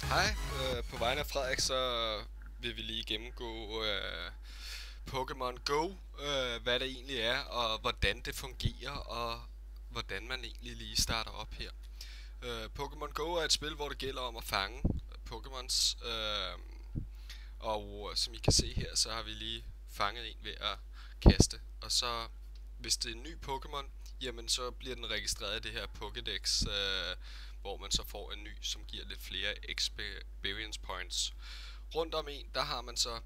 Hej, på vegne af Frederik, så vil vi lige gennemgå Pokémon Go, hvad det egentlig er, og hvordan det fungerer, og hvordan man egentlig lige starter op her. Pokémon Go er et spil, hvor det gælder om at fange Pokémons, og som I kan se her, så har vi lige fanget en ved at kaste. Og så, hvis det er en ny Pokémon, jamen så bliver den registreret i det her Pokédex, hvor man så får en ny, som giver lidt flere experience points. Rundt om en, der har man så,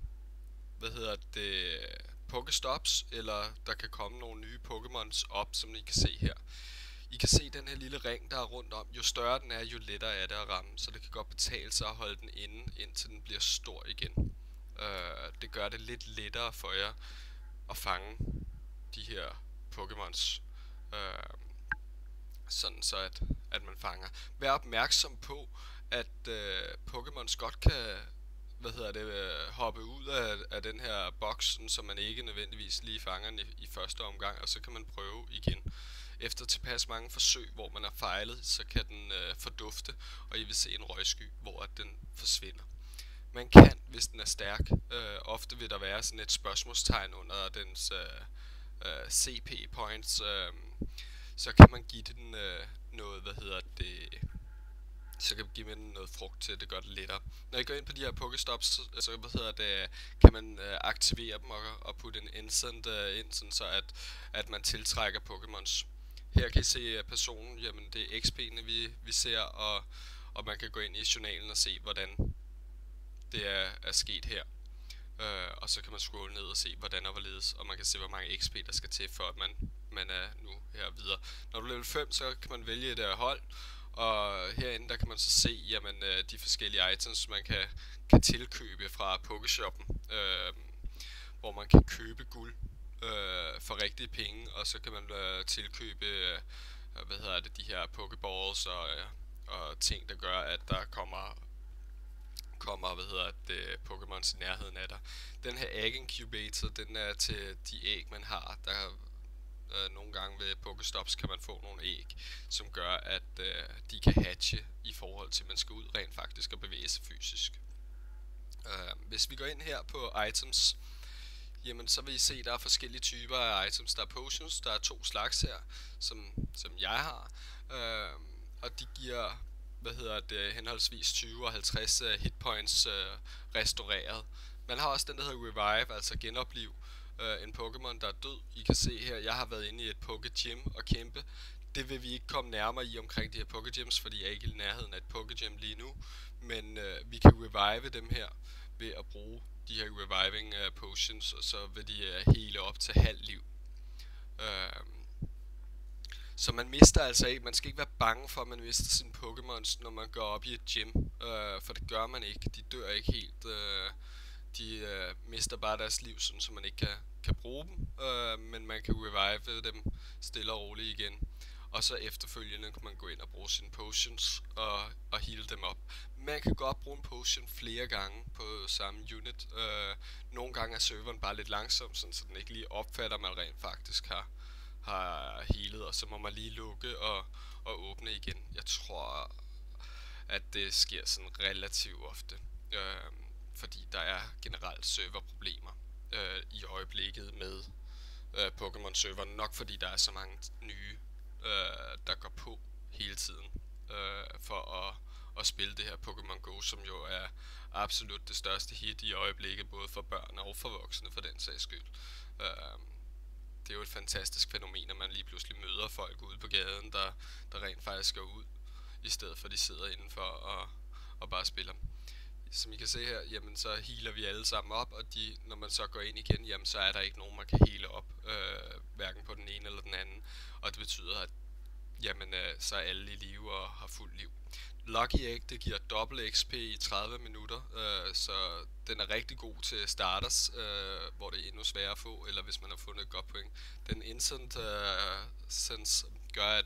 Pokestops, eller der kan komme nogle nye Pokémons op, som I kan se her. I kan se den her lille ring, der er rundt om. Jo større den er, jo lettere er det at ramme, så det kan godt betale sig at holde den inde, indtil den bliver stor igen. Det gør det lidt lettere for jer at fange de her Pokémons. Øh, Sådan så at man fanger. Vær opmærksom på, at Pokémons godt kan hoppe ud af den her boks, så man ikke nødvendigvis lige fanger den i første omgang, og så kan man prøve igen. Efter tilpas mange forsøg, hvor man har fejlet, så kan den fordufte, og I vil se en røgsky, hvor at den forsvinder. Man kan, hvis den er stærk, ofte vil der være sådan et spørgsmålstegn under dens CP points, så kan man give den noget, så kan man give den noget frugt til, det gør det lettere. Når I går ind på de her Pokestops, så kan man aktivere dem og putte en instant ind, sådan så at man tiltrækker Pokémons. Her kan I se personen, jamen det er XP'ene vi ser, og man kan gå ind i journalen og se, hvordan det er sket her. Og så kan man scrolle ned og se, hvordan og hvorledes, og man kan se, hvor mange XP der skal til, for at man er nu her videre. Når du er level 5, så kan man vælge et hold, og herinde der kan man så se, jamen, de forskellige items, man kan tilkøbe fra Pokeshoppen, hvor man kan købe guld for rigtige penge, og så kan man tilkøbe de her Pokeballs og ting, der gør, at der kommer Pokémons i nærheden af dig. Den her Egg Incubator, den er til de æg, man har. Der nogle gange ved Pokestops kan man få nogle æg, som gør, at de kan hatche i forhold til, at man skal ud rent faktisk og bevæge sig fysisk. Hvis vi går ind her på items, jamen så vil I se, der er forskellige typer af items. Der er potions, der er 2 slags her, som jeg har, og de giver henholdsvis 20 og 50 hitpoints restaureret. Man har også den, der hedder Revive, altså genopliv en Pokémon, der er død. I kan se her, jeg har været inde i et Poké-gym og kæmpe. Det vil vi ikke komme nærmere i omkring de her Poké-gyms, fordi jeg er ikke i nærheden af et Poké-gym lige nu. Men vi kan revive dem her ved at bruge de her reviving potions, og så vil de hele op til halv liv. Så man mister altså ikke, man skal ikke være bange for, at man mister sine Pokémons, når man går op i et gym, for det gør man ikke, de dør ikke helt, de mister bare deres liv, sådan, så man ikke kan bruge dem, men man kan revive dem stille og roligt igen. Og så efterfølgende kan man gå ind og bruge sine potions og heal dem op. Man kan godt bruge en potion flere gange på samme unit. Nogle gange er serveren bare lidt langsom, sådan, så den ikke lige opfatter, at man rent faktisk har healet, og så må man lige lukke og åbne igen. Jeg tror, at det sker sådan relativt ofte, fordi der er generelt serverproblemer i øjeblikket med Pokémon-serveren, nok fordi der er så mange nye, der går på hele tiden for at spille det her Pokémon Go, som jo er absolut det største hit i øjeblikket, både for børn og for voksne for den sags skyld. Det er jo et fantastisk fænomen, at man lige pludselig møder folk ude på gaden, der rent faktisk går ud, i stedet for at de sidder indenfor og bare spiller. Som I kan se her, jamen så healer vi alle sammen op, og når man så går ind igen, jamen så er der ikke nogen, man kan heale op, hverken på den ene eller den anden. Og det betyder, at jamen, så er alle i live og har fuld liv. Lucky Egg, det giver dobbelt XP i 30 minutter, så den er rigtig god til starters, hvor det er endnu sværere at få, eller hvis man har fundet et godt point. Den instant sense gør,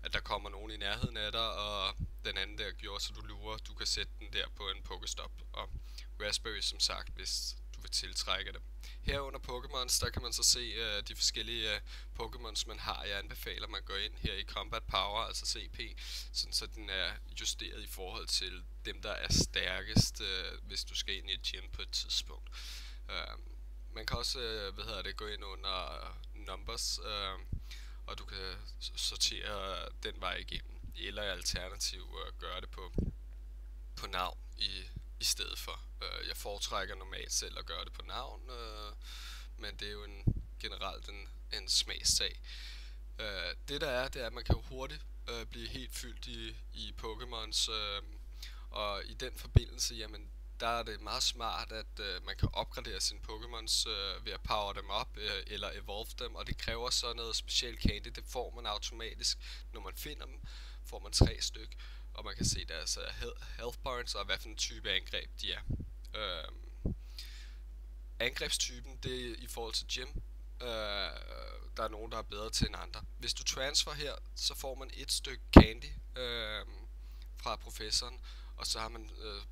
at der kommer nogen i nærheden af dig, og den anden der gjorde, så du lurer, du kan sætte den der på en Pokestop. Og Raspberry, som sagt, hvis du vil tiltrække det. Her under Pokémons, der kan man så se de forskellige Pokémons, man har. Jeg anbefaler, at man går ind her i Combat Power, altså CP, sådan så den er justeret i forhold til dem, der er stærkest, hvis du skal ind i et gym på et tidspunkt. Man kan også, gå ind under numbers, og du kan sortere den vej igennem, eller alternativ gøre det på navn i stedet for. Jeg foretrækker normalt selv at gøre det på navn, men det er jo generelt en smagssag. Det der er, det er, at man kan jo hurtigt blive helt fyldt i Pokémons, og i den forbindelse, jamen, der er det meget smart, at man kan opgradere sine Pokémons ved at power dem op eller evolve dem, og det kræver så noget specielt candy. Det får man automatisk, når man finder dem, får man 3 styk, og man kan se deres health bars og hvad for en type angreb de er. Angrebstypen, det er i forhold til gym. Der er nogen, der er bedre til end andre. Hvis du transfer her, så får man et stykke candy fra professoren, og så har man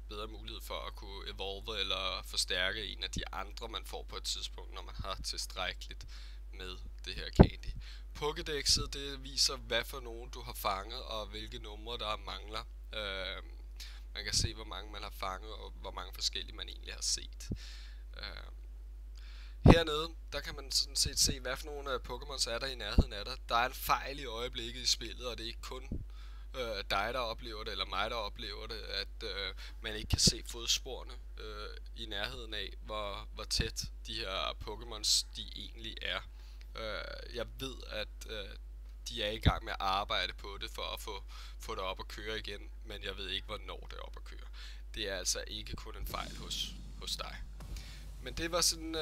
bedre mulighed for at kunne evolve eller forstærke en af de andre, man får på et tidspunkt, når man har tilstrækkeligt med det her candy. Pokédexet, det viser, hvad for nogen du har fanget, og hvilke numre der mangler. Man kan se, hvor mange man har fanget, og hvor mange forskellige man egentlig har set. Hernede, der kan man sådan set se, hvad for nogle Pokémons er der i nærheden af dig. Der er en fejl i øjeblikket i spillet, og det er ikke kun dig, der oplever det, eller mig, der oplever det, at man ikke kan se fodsporene i nærheden af, hvor tæt de her Pokémons de egentlig er. Jeg ved, at de er i gang med at arbejde på det for at få det op at køre igen, men jeg ved ikke, hvornår det er op at køre. Det er altså ikke kun en fejl hos dig. Men det var sådan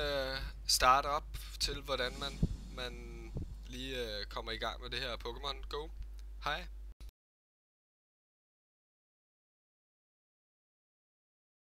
start-up til, hvordan man lige kommer i gang med det her Pokémon Go. Hej!